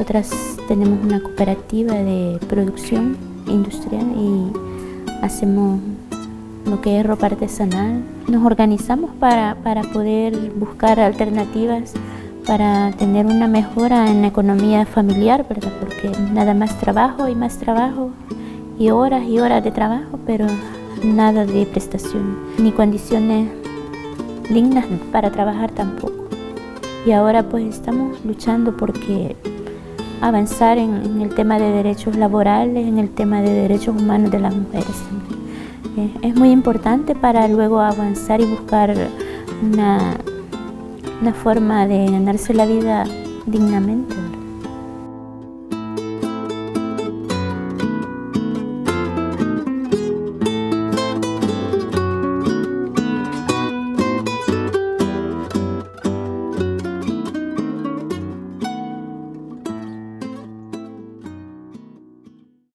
Nosotras tenemos una cooperativa de producción industrial y hacemos lo que es ropa artesanal. Nos organizamos para poder buscar alternativas para tener una mejora en la economía familiar, ¿verdad? Porque nada más trabajo y horas de trabajo, pero nada de prestación, ni condiciones dignas para trabajar tampoco. Y ahora pues estamos luchando porque avanzar en el tema de derechos laborales, en el tema de derechos humanos de las mujeres también. Es muy importante para luego avanzar y buscar una forma de ganarse la vida dignamente, ¿verdad?